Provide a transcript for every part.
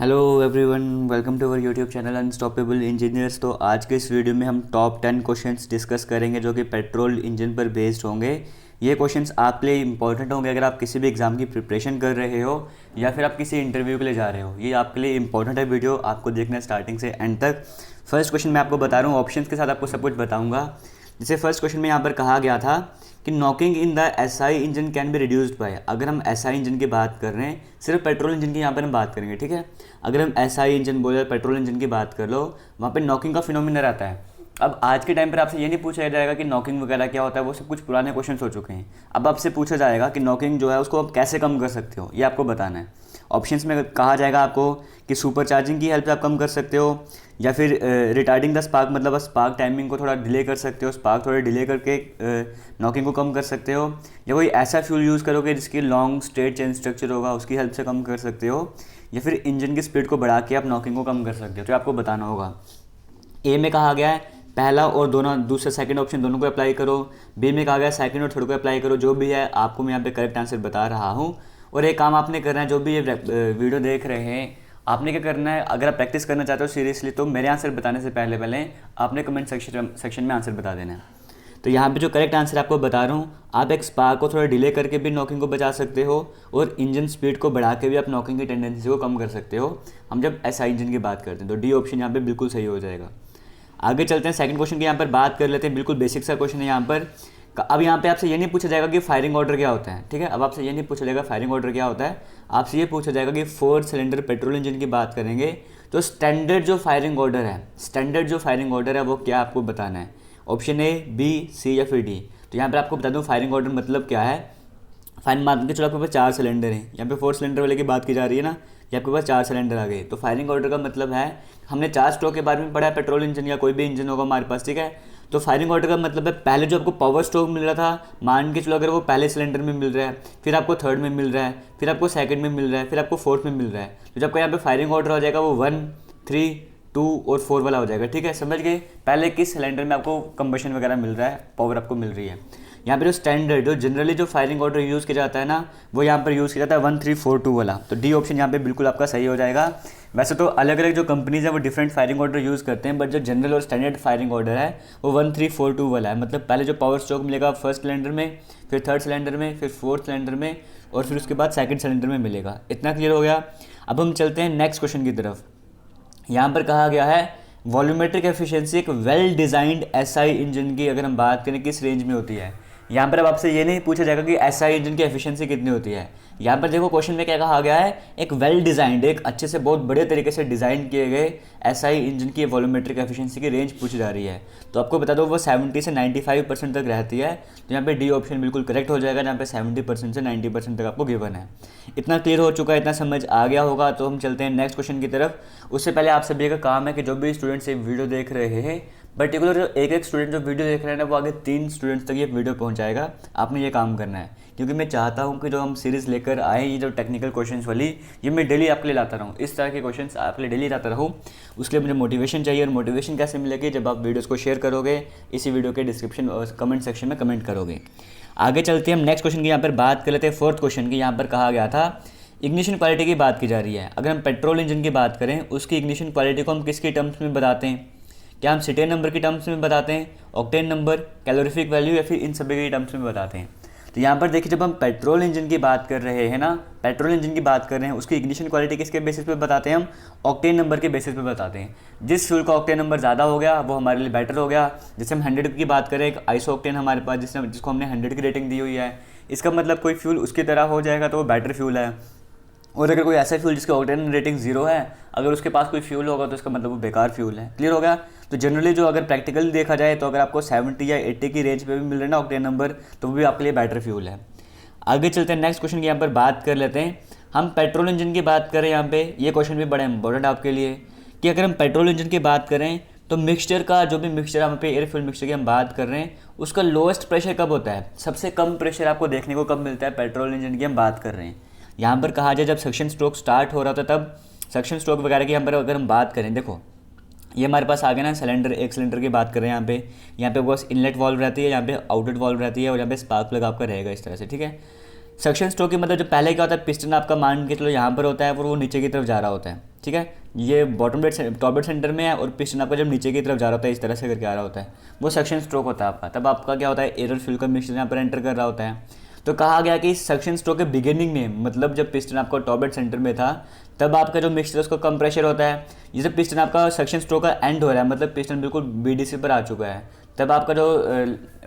Hello everyone, welcome to our YouTube channel unstoppable engineers. तो आज के इस वीडियो में हम टॉप 10 क्वेश्चंस डिस्कस करेंगे जो कि पेट्रोल इंजन पर बेस्ड होंगे। ये क्वेश्चंस आपके लिए इंपॉर्टेंट होंगे अगर आप किसी भी एग्ज़ाम की प्रिपरेशन कर रहे हो या फिर आप किसी इंटरव्यू के लिए जा रहे हो। ये आपके लिए इंपॉर्टेंट है, वीडियो आपको देखना है स्टार्टिंग से एंड तक। फर्स्ट क्वेश्चन मैं आपको बता रहा हूँ, ऑप्शन के साथ आपको सब कुछ बताऊँगा। जैसे फर्स्ट क्वेश्चन में यहाँ पर कहा गया था कि knocking in the SI engine can be reduced by. अगर हम एसआई इंजन की बात कर रहे हैं, सिर्फ पेट्रोल इंजन की यहाँ पर हम बात करेंगे, ठीक है। अगर हम एसआई इंजन बोले, पेट्रोल इंजन की बात कर लो, वहाँ पे नॉकिंग का फिनोमिना रहता है। अब आज के टाइम पर आपसे ये नहीं पूछा जाएगा कि नॉकिंग वगैरह क्या होता है, वो सब कुछ पुराने क्वेश्चन हो चुके हैं। अब आपसे पूछा जाएगा कि नॉकिंग जो है उसको आप कैसे कम कर सकते हो, ये आपको बताना है। ऑप्शंस में कहा जाएगा आपको कि सुपर चार्जिंग की हेल्प से आप कम कर सकते हो, या फिर रिटार्डिंग द स्पार्क, मतलब स्पार्क टाइमिंग को थोड़ा डिले कर सकते हो, स्पार्क थोड़ा डिले करके नॉकिंग को कम कर सकते हो, या कोई ऐसा फ्यूल यूज़ करोगे जिसकी लॉन्ग स्टेट चेंज स्ट्रक्चर होगा, उसकी हेल्प से कम कर सकते हो, या फिर इंजन की स्पीड को बढ़ा के आप नॉकिंग को कम कर सकते हो। तो आपको बताना होगा। ए में कहा गया है पहला और दोनों, दूसरा सेकंड ऑप्शन दोनों को अप्लाई करो। बी में कहा गया सेकंड और थर्ड को अप्लाई करो। जो भी है आपको मैं यहाँ पे करेक्ट आंसर बता रहा हूँ। और एक काम आपने करना है, जो भी ये वीडियो देख रहे हैं, आपने क्या करना है, अगर आप प्रैक्टिस करना चाहते हो सीरियसली, तो मेरे आंसर बताने से पहले आपने कमेंट सेक्शन में आंसर बता देना है। तो यहाँ पे जो करेक्ट आंसर आपको बता रहा हूँ, आप एक स्पार्क को थोड़ा डिले करके भी नॉकिंग को बचा सकते हो, और इंजन स्पीड को बढ़ा के भी आप नॉकिंग की टेंडेंसी को कम कर सकते हो, हम जब एसआई इंजन की बात करते हैं। तो डी ऑप्शन यहाँ पे बिल्कुल सही हो जाएगा। आगे चलते हैं, सेकंड क्वेश्चन की यहाँ पर बात कर लेते हैं। बिल्कुल बेसिक सा क्वेश्चन है यहाँ पर। अब यहाँ पे आपसे ये नहीं पूछा जाएगा कि फायरिंग ऑर्डर क्या होता है, ठीक है। अब आपसे ये नहीं पूछा जाएगा फायरिंग ऑर्डर क्या होता है, आपसे ये पूछा जाएगा कि 4 सिलेंडर पेट्रोल इंजन की बात करेंगे तो स्टैंडर्ड जो फायरिंग ऑर्डर है वो क्या आपको बताना है। ऑप्शन ए, बी, सी या फिर डी। तो यहाँ पर आपको बता दूँ फायरिंग ऑर्डर मतलब क्या है। फाइन मान के चलो आपके पास 4 सिलेंडर हैं, यहाँ पे 4 सिलेंडर वाले की बात की जा रही है ना, कि आपके पास 4 सिलेंडर आ गए। तो फायरिंग ऑर्डर का मतलब है, हमने 4 स्ट्रोक के बारे में पढ़ा है, पेट्रोल इंजन या कोई भी इंजन होगा हमारे पास, ठीक है। तो फायरिंग ऑर्डर का मतलब है पहले जो आपको पावर स्ट्रोक मिल रहा था, मान के चलो अगर वो पहले सिलेंडर में मिल रहा है, फिर आपको थर्ड में मिल रहा है, फिर आपको सेकंड में मिल रहा है, फिर आपको फोर्थ में मिल रहा है, तो जब आपका यहाँ पे फायरिंग ऑर्डर हो जाएगा वो 1, 3, 2 और 4 वाला हो जाएगा, ठीक है। समझ गए, पहले किस सिलेंडर में आपको कंबशन वगैरह मिल रहा है, पावर आपको मिल रही है। यहाँ पे जो स्टैंडर्ड, जो जनरली जो फायरिंग ऑर्डर यूज़ किया जाता है ना, वो यहाँ पर यूज़ किया जाता है 1, 3, 4, 2 वाला। तो डी ऑप्शन यहाँ पे बिल्कुल आपका सही हो जाएगा। वैसे तो अलग अलग जो कंपनीज है वो डिफरेंट फायरिंग ऑर्डर यूज़ करते हैं, बट जो जनरल और स्टैंडर्ड फायरिंग ऑर्डर है वो 1, 3, 4, 2 वाला है। मतलब पहले जो पावर स्ट्रोक मिलेगा फर्स्ट सिलेंडर में, फिर थर्ड सिलेंडर में, फिर फोर्थ सिलेंडर में, और फिर उसके बाद सेकंड सिलेंडर में मिलेगा। इतना क्लियर हो गया। अब हम चलते हैं नेक्स्ट क्वेश्चन की तरफ। यहाँ पर कहा गया है वॉल्यूमेट्रिक एफिशिएंसी एक वेल डिज़ाइंड एसआई इंजन की अगर हम बात करें किस रेंज में होती है। यहाँ पर अब आपसे ये नहीं पूछा जाएगा कि एसआई इंजन की एफिशिएंसी कितनी होती है। यहाँ पर देखो क्वेश्चन में क्या कहा गया है, एक वेल डिज़ाइंड, एक अच्छे से बहुत बड़े तरीके से डिज़ाइन किए गए एसआई इंजन की वॉल्यूमेट्रिक एफिशिएंसी की रेंज पूछी जा रही है। तो आपको बता दो वो 70 से 95% तक रहती है। तो यहाँ पे डी ऑप्शन बिल्कुल करेक्ट हो जाएगा, जहाँ पे 70% से 90% तक आपको गिवन है। इतना क्लियर हो चुका है, इतना समझ आ गया होगा। तो हम चलते हैं नेक्स्ट क्वेश्चन की तरफ। उससे पहले आप सभी का काम है कि जो भी स्टूडेंट्स ये वीडियो देख रहे हैं, पर्टिकुलर जो एक स्टूडेंट जो वीडियो देख रहे हैं ना, वो आगे 3 स्टूडेंट्स तक ये वीडियो पहुंचाएगा। आपने ये काम करना है, क्योंकि मैं चाहता हूं कि जो हम सीरीज़ लेकर आए, ये जो टेक्निकल क्वेश्चंस वाली, ये मैं डेली आपके लिए लाता रहूं। इस तरह के क्वेश्चंस आपके लिए डेली लाता रहूं। उसके लिए मुझे मोटिवेशन चाहिए, और मोटिवेशन कैसे मिलेगी, जब आप वीडियोज़ को शेयर करोगे, इसी वीडियो के डिस्क्रिप्शन और कमेंट सेक्शन में कमेंट करोगे। आगे चलते हैं हम नेक्स्ट क्वेश्चन की, यहाँ पर बात कर लेते हैं फोर्थ क्वेश्चन की। यहाँ पर कहा गया था इग्निशन क्वालिटी की बात की जा रही है। अगर हम पेट्रोल इंजन की बात करें, उसकी इग्निशन क्वालिटी को हम किसके टर्म्स में बताते हैं? क्या हम सिटेन नंबर की टर्म्स में बताते हैं, ऑक्टेन नंबर, कैलोरीफिक वैल्यू, या फिर इन सभी के टर्म्स में बताते हैं? तो यहाँ पर देखिए, जब हम पेट्रोल इंजन की बात कर रहे हैं ना, पेट्रोल इंजन की बात कर रहे हैं, उसकी इग्निशन क्वालिटी किसके बेसिस पे बताते हैं? हम ऑक्टेन नंबर के बेसिस पे बताते हैं। जिस फ्यूल का ऑक्टेन नंबर ज़्यादा हो गया वो हमारे लिए बेटर हो गया। जैसे हम 100 की बात करें, एक आइसो ऑक्टेन हमारे पास जिसको हमने 100 की रेटिंग दी हुई है, इसका मतलब कोई फ्यूल उसकी तरह हो जाएगा तो वो बेटर फ्यूल है। और अगर कोई ऐसा फ्यूल जिसकी ऑक्टेन रेटिंग 0 है, अगर उसके पास कोई फ्यूल होगा तो इसका मतलब वो बेकार फ्यूल है। क्लियर हो गया। तो जनरली जो अगर प्रैक्टिकली देखा जाए, तो अगर आपको 70 या 80 की रेंज पे भी मिल रहा है ना ऑक्टेन नंबर, तो वो भी आपके लिए बेटर फ्यूल है। आगे चलते हैं नेक्स्ट क्वेश्चन की, यहाँ पर बात कर लेते हैं। हम पेट्रोल इंजन की बात करें, यहाँ पे ये क्वेश्चन भी बड़ा इंपॉर्टेंट आपके लिए, कि अगर हम पेट्रोल इंजन की बात करें तो मिक्सचर का, जो भी मिक्सचर यहाँ पे एयर फ्यूल मिक्सचर की हम बात कर रहे हैं, उसका लोएस्ट प्रेशर कब होता है? सबसे कम प्रेशर आपको देखने को कब मिलता है? पेट्रोल इंजन की हम बात कर रहे हैं। यहाँ पर कहा जाए जब सक्शन स्ट्रोक स्टार्ट हो रहा था, तब सक्शन स्ट्रोक वगैरह की यहाँ पर अगर हम बात करें, देखो ये हमारे पास आ गया ना सिलेंडर, एक सिलेंडर की बात कर रहे हैं। यहाँ पे बस इनलेट वाल्व रहती है, यहाँ पे आउटलेट वाल्व रहती है, और यहाँ पे स्पार्क प्लग आपका रहेगा इस तरह से, ठीक है। सक्शन स्ट्रोक की मतलब जो पहले क्या होता है, पिस्टन आपका मान के चलो यहाँ पर होता है और वो नीचे की तरफ जा रहा होता है, ठीक है। ये bottom dead top dead centre में है और पिस्टन आपका जब नीचे की तरफ जा रहा होता है इस तरह से करके आ रहा होता है, वो सक्शन स्ट्रोक होता है आपका। तब आपका क्या होता है, एयर और फ्यूल का मिक्सचर यहाँ पर एंटर कर रहा होता है। तो कहा गया कि सक्शन स्ट्रोक के बिगिनिंग में, मतलब जब पिस्टन आपका टॉप डेड सेंटर में था, तब आपका जो मिक्सचर है उसका कम प्रेशर होता है। जैसे पिस्टन आपका सक्शन स्ट्रोक का एंड हो रहा है, मतलब पिस्टन बिल्कुल बीडीसी पर आ चुका है, तब आपका जो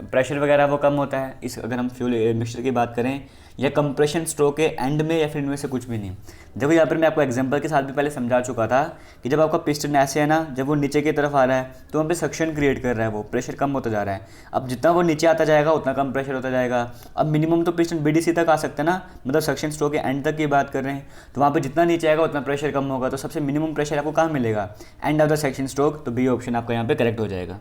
प्रेशर वगैरह वो कम होता है। इस अगर हम फ्यूल मिक्सचर की बात करें, या कंप्रेशन स्ट्रोक के एंड में, या फिर इनमें से कुछ भी नहीं। देखो यहाँ पर मैं आपको एग्जांपल के साथ भी पहले समझा चुका था कि जब आपका पिस्टन ऐसे है ना, जब वो नीचे की तरफ आ रहा है तो वहाँ पे सक्शन क्रिएट कर रहा है, वो प्रेशर कम होता जा रहा है। अब जितना वो नीचे आता जाएगा उतना कम प्रेशर होता जाएगा। अब मिनिमम तो पिस्टन बीडीसी तक आ सकता है ना, मतलब सक्शन स्ट्रोक के एंड तक की बात कर रहे हैं, तो वहाँ पे जितना नीचे आएगा उतना प्रेशर कम होगा। तो सबसे मिनिमम प्रेशर आपको कहाँ मिलेगा, end of the section stroke. तो बी ऑप्शन आपका यहाँ पे करेक्ट हो जाएगा।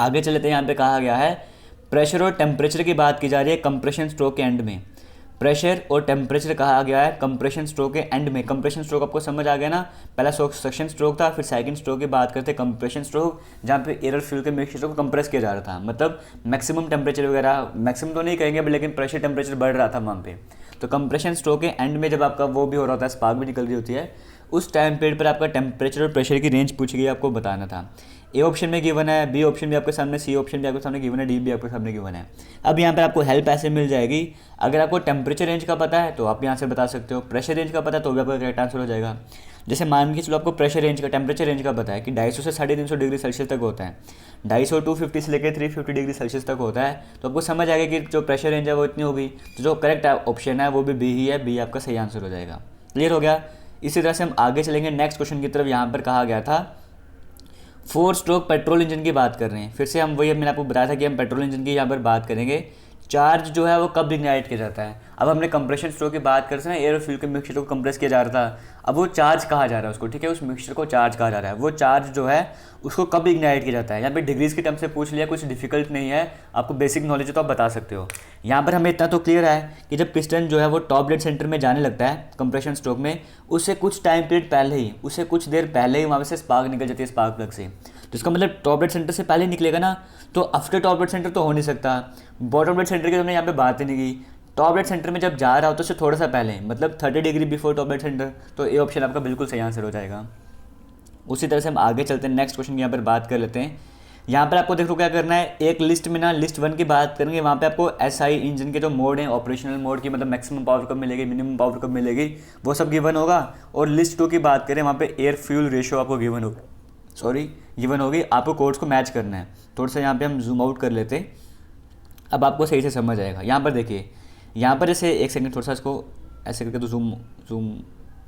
आगे चलते हैं, यहाँ पे कहा गया है प्रेशर और टेम्परेचर की बात की जा रही है कंप्रेशन स्ट्रोक के एंड में। प्रेशर और टेम्परेचर कहा गया है कंप्रेशन स्ट्रोक के एंड में। कंप्रेशन स्ट्रोक आपको समझ आ गया ना, पहला सक्शन स्ट्रोक था, फिर सेकंड स्ट्रोक की बात करते हैं कंप्रेशन स्ट्रोक, जहाँ पे एयर और फ्यूल के मिक्सचर को कंप्रेस किया जा रहा था, मतलब मैक्सिमम टेम्परेचर वगैरह, मैक्सिमम तो नहीं कहेंगे लेकिन प्रेशर टेम्परेचर बढ़ रहा था वहाँ पे। तो कंप्रेशन स्ट्रोक के एंड में जब आपका वो भी हो रहा होता है, स्पार्क भी निकल रही होती है, उस टाइम पीरियड पर आपका टेम्परेचर और प्रेशर की रेंज पूछी गई, आपको बताना था। ए ऑप्शन में गिवन है, बी ऑप्शन भी आपके सामने, सी ऑप्शन भी आपके सामने गिवन है, डी भी आपके सामने गिवन है। अब यहाँ पर आपको हेल्प ऐसे मिल जाएगी, अगर आपको टेम्परेचर रेंज का पता है तो आप यहाँ से बता सकते हो, प्रेशर रेंज का पता है तो भी आपका करेक्ट आंसर हो जाएगा। जैसे मान के चलो आपको प्रेशर रेंज का, टेम्परेचर रेंज का पता है कि 250 से 350 डिग्री सेल्सियस तक होता है, 250 250 से लेकर 350 डिग्री सेल्सियस तक होता है, तो आपको समझ आएगा कि जो प्रेशर रेंज है वो इतनी होगी। तो जो करेक्ट ऑप्शन है वो भी बी ही है, बी आपका सही आंसर हो जाएगा। क्लियर हो गया। इसी तरह से हम आगे चलेंगे नेक्स्ट क्वेश्चन की तरफ। यहाँ पर कहा गया था 4 स्ट्रोक पेट्रोल इंजन की बात कर रहे हैं। फिर से हम वही, मैंने आपको बताया था कि हम पेट्रोल इंजन की यहाँ पर बात करेंगे। चार्ज जो है वो कब इग्नाइट किया जाता है। अब हमने कंप्रेशन स्ट्रोक की बात करते हैं, एयर और फ्यूल के मिक्सचर को कंप्रेस किया जा रहा था, अब वो चार्ज कहा जा रहा है उसको, ठीक है, उस मिक्सचर को चार्ज कहा जा रहा है। वो चार्ज जो है उसको कब इग्नाइट किया जाता है। यहाँ पे डिग्रीज की टर्म से पूछ लिया, कुछ डिफिकल्ट नहीं है, आपको बेसिक नॉलेज है तो आप बता सकते हो। यहाँ पर हमें इतना तो क्लियर है कि जब पिस्टन जो है वो टॉप डेड सेंटर में जाने लगता है कंप्रेशन स्ट्रोक में, उससे कुछ टाइम पीरियड पहले ही, उससे कुछ देर पहले ही वहाँ से स्पार्क निकल जाती है स्पार्क प्लग से। तो इसका मतलब टॉप डेड सेंटर से पहले निकलेगा ना, तो आफ्टर टॉप डेड सेंटर तो हो नहीं सकता। बॉटम डेड सेंटर की हमने यहाँ पे बात ही नहीं की। टॉप डेड सेंटर में जब जा रहा हो तो उससे थोड़ा सा पहले, मतलब 30 degree before top dead centre. तो ये ऑप्शन आपका बिल्कुल सही आंसर हो जाएगा। उसी तरह से हम आगे चलते हैं, नेक्स्ट क्वेश्चन की यहाँ पर बात कर लेते हैं। यहाँ पर आपको देखो क्या करना है, एक लिस्ट में ना लिस्ट 1 की बात करेंगे, वहाँ पे आपको एसआई इंजन के जो मोड हैं, ऑपरेशनल मोड की, मतलब मैक्सिमम पावर कब मिलेगी, मिनिमम पावर कब मिलेगी, वो सब गिवन होगा। और लिस्ट 2 की बात करें, वहाँ पे एयर फ्यूल रेशियो आपको गिवन होगी, आपको कोड्स को मैच करना है। थोड़ा सा यहाँ पे हम जूम आउट कर लेते हैं, अब आपको सही से समझ आएगा। यहाँ पर देखिए, यहाँ पर जैसे एक सेकंड थोड़ा सा इसको ऐसे करके तो जूम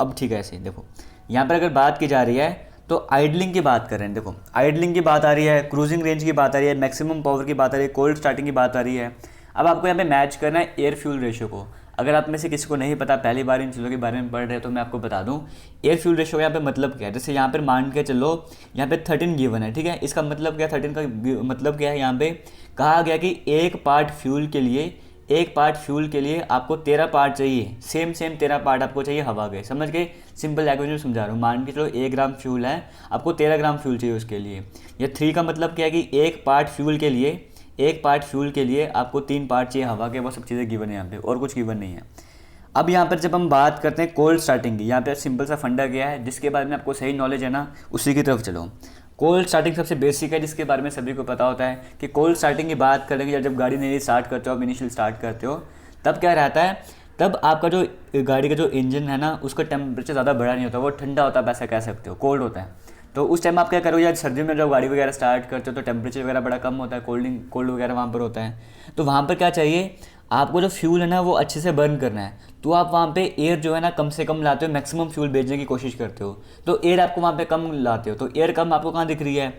अब ठीक है। ऐसे देखो, यहाँ पर अगर बात की जा रही है तो आइडलिंग की बात कर रहे हैं। देखो आइडलिंग की बात आ रही है, क्रूजिंग रेंज की बात आ रही है, मैक्सिमम पावर की बात आ रही है, कोल्ड स्टार्टिंग की बात आ रही है। अब आपको यहाँ पे मैच करना है एयर फ्यूल रेशियो को। अगर आप में से किसी को नहीं पता, पहली बार इन चीज़ों के बारे में पढ़ रहे हैं, तो मैं आपको बता दूं एयर फ्यूल रेशियो का यहाँ पे मतलब क्या है। जैसे यहाँ पर मान के चलो, यहाँ पे 13 गिवन है, ठीक है, इसका मतलब क्या है, 13 का मतलब क्या है, यहाँ पे कहा गया कि एक पार्ट फ्यूल के लिए आपको 13 पार्ट चाहिए, सेम 13 पार्ट आपको चाहिए हवा के। समझ गए, सिंपल लैंग्वेज में समझा रहा हूँ। मान के चलो 1 ग्राम फ्यूल है, आपको 13 ग्राम फ्यूल चाहिए उसके लिए। या 3 का मतलब क्या है कि एक पार्ट फ्यूल के लिए आपको 3 पार्ट चाहिए हवा के। वो सब चीज़ें गिवन है यहाँ पे, और कुछ गिवन नहीं है। अब यहाँ पर जब हम बात करते हैं कोल्ड स्टार्टिंग की, यहाँ पे सिंपल सा फंडा गया है, जिसके बारे में आपको सही नॉलेज है ना, उसी की तरफ चलो। कोल्ड स्टार्टिंग सबसे बेसिक है, जिसके बारे में सभी को पता होता है कि कोल्ड स्टार्टिंग की बात करेंगे, जब गाड़ी नई स्टार्ट करते हो, आप इनिशियल स्टार्ट करते हो, तब क्या रहता है, तब आपका जो गाड़ी का जो इंजन है ना, उसका टेम्परेचर ज़्यादा बड़ा नहीं होता, वो ठंडा होता है, ऐसा कह सकते हो, कोल्ड होता है। तो उस टाइम आप क्या करोगे, यार सर्दियों में जब गाड़ी वगैरह स्टार्ट करते हो तो टेम्परेचर वगैरह बड़ा कम होता है, कोल्ड वगैरह वहाँ पर होता है। तो वहाँ पर क्या चाहिए, आपको जो फ्यूल है ना वो अच्छे से बर्न करना है, तो आप वहाँ पे एयर जो है ना कम से कम लाते हो, मैक्सिमम फ्यूल भेजने की कोशिश करते हो। तो एयर आपको वहाँ पे कम लाते हो, तो एयर कम आपको कहाँ दिख रही है,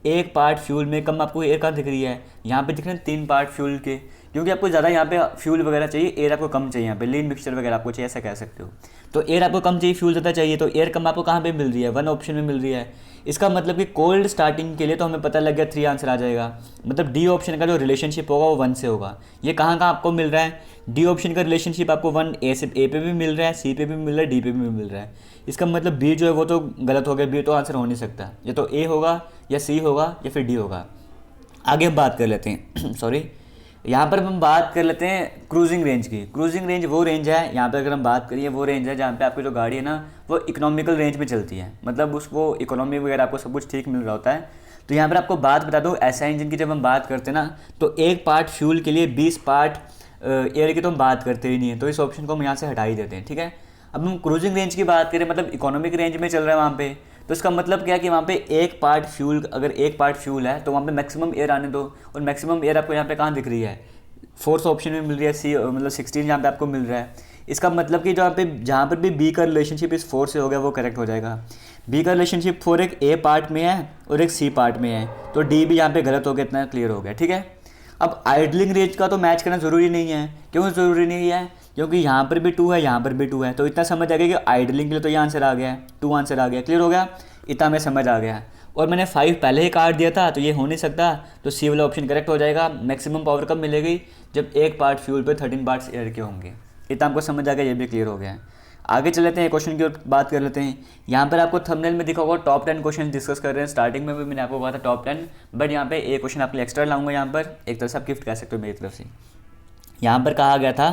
एक पार्ट फ्यूल में कम आपको एयर कहाँ दिख रही है, यहाँ पे दिख रहे हैं 3 पार्ट फ्यूल के, क्योंकि आपको ज़्यादा यहाँ पे फ्यूल वगैरह चाहिए, एयर आपको कम चाहिए, यहाँ पे लीन मिक्सचर वगैरह आपको चाहिए, ऐसा कह सकते हो। तो एयर आपको कम चाहिए, फ्यूल ज़्यादा चाहिए, तो एयर कम आपको कहाँ पे मिल रही है, 1 ऑप्शन में मिल रही है। इसका मतलब कि कोल्ड स्टार्टिंग के लिए तो हमें पता लग गया 3 आंसर आ जाएगा, मतलब डी ऑप्शन का जो रिलेशनशिप होगा वो 1 से होगा। ये कहाँ आपको मिल रहा है, डी ऑप्शन का रिलेशनशिप आपको 1 ए पे भी मिल रहा है, सी पे भी मिल रहा है, डी पे भी मिल रहा है। इसका मतलब बी जो है वो तो गलत हो गया, बी तो आंसर हो नहीं सकता, या तो ए होगा, या सी होगा, या फिर डी होगा। आगे हम बात कर लेते हैं सॉरी, यहाँ पर हम बात कर लेते हैं क्रूजिंग रेंज की। क्रूजिंग रेंज वो रेंज है, यहाँ पे अगर हम बात करिए वो रेंज है जहाँ पे आपकी जो गाड़ी है ना वो इकोनॉमिकल रेंज में चलती है, मतलब उसको इकोनॉमी वगैरह आपको सब कुछ ठीक मिल रहा होता है। तो यहाँ पर आपको बात बता दूँ, एसआई इंजन की जब हम बात करते हैं ना तो एक पार्ट फ्यूल के लिए 20 पार्ट एयर की तो हम बात करते ही नहीं है, तो इस ऑप्शन को हम यहाँ से हटा ही देते हैं, ठीक है। अब हम क्रूजिंग रेंज की बात करें, मतलब इकोनॉमिक रेंज में चल रहा है वहाँ पे, तो इसका मतलब क्या है कि वहाँ पे एक पार्ट फ्यूल, अगर एक पार्ट फ्यूल है तो वहाँ पे मैक्सिमम एयर आने दो, और मैक्सिमम एयर आपको यहाँ पे कहाँ दिख रही है, फोर्थ ऑप्शन में मिल रही है, सी मतलब 16 यहाँ पे आपको मिल रहा है। इसका मतलब कि जहाँ पर भी बी का रिलेशनशिप इस 4 से हो गया वो करेक्ट हो जाएगा। बी का रिलेशनशिप 4 एक ए पार्ट में है और एक सी पार्ट में है, तो डी भी यहाँ पे गलत हो गया, इतना क्लियर हो गया, ठीक है। अब आइडलिंग रेंज का तो मैच करना ज़रूरी नहीं है, क्यों ज़रूरी नहीं है, क्योंकि यहाँ पर भी 2 है, यहाँ पर भी 2 है, तो इतना समझ आ गया कि आइडलिंग के लिए तो ये आंसर आ गया है, 2 आंसर आ गया, क्लियर हो गया, इतना हमें समझ आ गया। और मैंने 5 पहले ही काट दिया था तो ये हो नहीं सकता, तो सी वाला ऑप्शन करेक्ट हो जाएगा। मैक्सिमम पावर कब मिलेगी, जब एक पार्ट फ्यूल पे 13 पार्ट्स एयर के होंगे। इतना आपको समझ आ गया, ये भी क्लियर हो गया है। आगे चल लेते हैं, क्वेश्चन की ओर बात कर लेते हैं। यहाँ पर आपको थंबनेल में दिखा होगा टॉप 10 क्वेश्चन डिस्कस कर रहे हैं। स्टार्टिंग में भी मैंने आपको कहा था टॉप 10, बट यहाँ पे एक क्वेश्चन आपके लिए एक्स्ट्रा लाऊंगा, यहाँ पर एक तरह से आप गिफ्ट कह सकते हो मेरी तरफ से। यहाँ पर कहा गया था,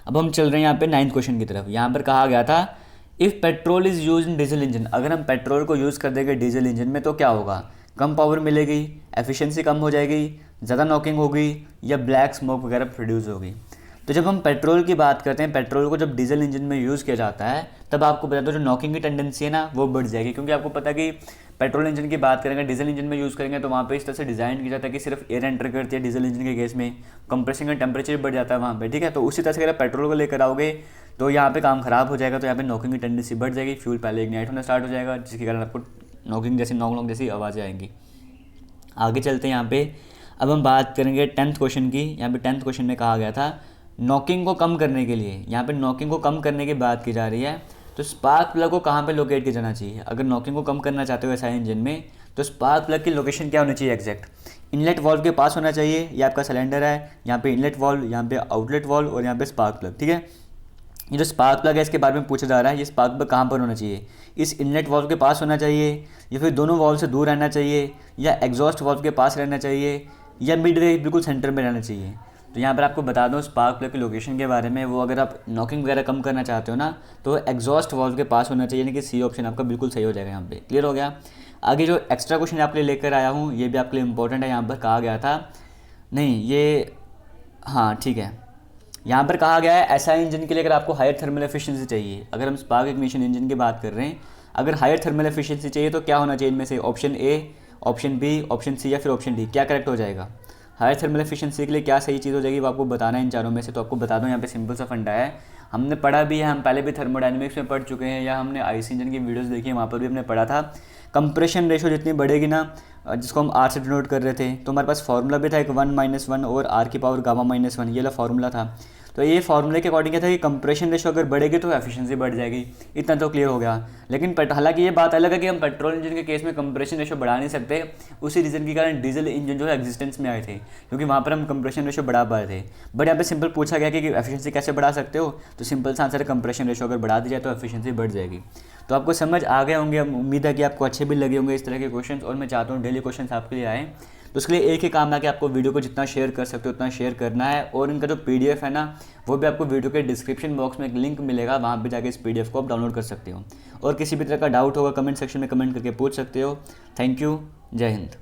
अब हम चल रहे हैं यहाँ पे 9th क्वेश्चन की तरफ। यहाँ पर कहा गया था if petrol is use in diesel engine, अगर हम पेट्रोल को यूज़ कर देंगे डीजल इंजन में तो क्या होगा, कम पावर मिलेगी, एफिशिएंसी कम हो जाएगी, ज़्यादा नॉकिंग होगी, या ब्लैक स्मोक वगैरह प्रोड्यूस होगी। तो जब हम पेट्रोल की बात करते हैं, पेट्रोल को जब डीजल इंजन में यूज़ किया जाता है तब आपको बता दो जो नॉकिंग की टेंडेंसी है ना वो बढ़ जाएगी, क्योंकि आपको पता कि पेट्रोल इंजन की बात करेंगे, डीजल इंजन में यूज़ करेंगे तो वहाँ पे इस तरह से डिज़ाइन किया जाता है कि सिर्फ एयर एंटर करती है डीजल इंजन के केस में, कंप्रेसिंग का टेम्परेचर बढ़ जाता है वहाँ पे, ठीक है। तो उसी तरह से अगर पेट्रोल को लेकर आओगे तो यहाँ पे काम ख़राब हो जाएगा, तो यहाँ पे नॉकिंग की टेंडेंसी बढ़ जाएगी, फ्यूल पहले इग्नाइट होना स्टार्ट हो जाएगा, जिसके कारण आपको नॉकिंग जैसी नॉक जैसी आवाज़ें आएंगी। आगे चलते हैं यहाँ पे, अब हम बात करेंगे 10th क्वेश्चन की। यहाँ पे 10th क्वेश्चन में कहा गया था नॉकिंग को कम करने के लिए, यहाँ पे नॉकिंग को कम करने की बात की जा रही है, तो स्पार्क प्लग को कहाँ पे लोकेट किया जाना चाहिए। अगर नॉकिंग को कम करना चाहते हो एसआई इंजन में तो स्पार्क प्लग की लोकेशन क्या होनी चाहिए एग्जैक्ट, इनलेट वाल्व के पास होना चाहिए, ये आपका सिलेंडर है, यहाँ पे इनलेट वाल्व, यहाँ पे आउटलेट वाल्व और यहाँ पे स्पार्क प्लग, ठीक है। ये जो स्पार्क प्लग है इसके बारे में पूछा जा रहा है, ये स्पार्क प्लग कहाँ पर होना चाहिए, इस इनलेट वाल्व के पास होना चाहिए, या फिर दोनों वाल्व से दूर रहना चाहिए, या एग्जॉस्ट वाल्व के पास रहना चाहिए, या मिडवे बिल्कुल सेंटर में रहना चाहिए। तो यहाँ पर आपको बता दूँ स्पार्क प्लग की लोकेशन के बारे में, वो अगर आप नॉकिंग वगैरह कम करना चाहते हो ना तो एग्जॉस्ट वाल्व के पास होना चाहिए, यानी कि सी ऑप्शन आपका बिल्कुल सही हो जाएगा यहाँ पे, क्लियर हो गया। आगे जो एक्स्ट्रा क्वेश्चन आपके लिए लेकर आया हूँ ये भी आपके लिए इंपॉर्टेंट है। यहाँ पर कहा गया था, नहीं ये हाँ ठीक है, यहाँ पर कहा गया है एसआई इंजन के लिए अगर आपको हायर थर्मल एफिशिएंसी चाहिए, अगर हम स्पार्क इग्निशन इंजन की बात कर रहे हैं, अगर हायर थर्मल एफिशिएंसी चाहिए तो क्या होना चाहिए इनमें से, option A, option B, option C या फिर ऑप्शन डी, क्या करेक्ट हो जाएगा। हायर थर्मल एफिशिएंसी के लिए क्या सही चीज़ हो जाएगी वो आपको बताना है इन चारों में से। तो आपको बता दूं यहाँ पे सिंपल सा फंडा है, हमने पढ़ा भी है, हम पहले भी थर्मोडायनेमिक्स में पढ़ चुके हैं, या हमने आईसी इंजन की वीडियोस देखी है वहाँ पर भी हमने पढ़ा था। कंप्रेशन रेशो जितनी बढ़ेगी ना, जिसको हम आर से डिनोट कर रहे थे, तो हमारे पास फार्मूला भी था एक 1 - 1 और आर की पावर गामा -1, ये वाला फार्मूला था। तो ये फार्मूले के अकॉर्डिंग क्या था कि कंप्रेशन रेशो अगर बढ़ेगी तो एफिशिएंसी बढ़ जाएगी, इतना तो क्लियर हो गया। लेकिन हालांकि ये बात अलग है कि हम पेट्रोल इंजन के केस में कंप्रेशन रेशो बढ़ा नहीं सकते, उसी रीज़न के कारण डीजल इंजन जो है एग्जिस्टेंस में आए थे, क्योंकि वहाँ पर हम कंप्रेशन रेशो बढ़ा पाए थे। बट यहाँ पे सिंपल पूछा गया कि एफिशिएंसी कैसे बढ़ा सकते हो, तो सिंपल सा आंसर है कंप्रेशन रेशो अगर बढ़ा दी जाए तो एफिशिएंसी बढ़ जाएगी। तो आपको समझ आ गए होंगे, उम्मीद है कि आपको अच्छे भी लगे होंगे इस तरह के क्वेश्चन, और मैं चाहता हूँ डेली क्वेश्चन आपके लिए आए। तो उसके लिए एक ही काम है कि आपको वीडियो को जितना शेयर कर सकते हो उतना शेयर करना है, और इनका जो पीडीएफ है ना वो भी आपको वीडियो के डिस्क्रिप्शन बॉक्स में एक लिंक मिलेगा, वहाँ पे जाके इस पीडीएफ को आप डाउनलोड कर सकते हो। और किसी भी तरह का डाउट होगा कमेंट सेक्शन में कमेंट करके पूछ सकते हो। थैंक यू, जय हिंद।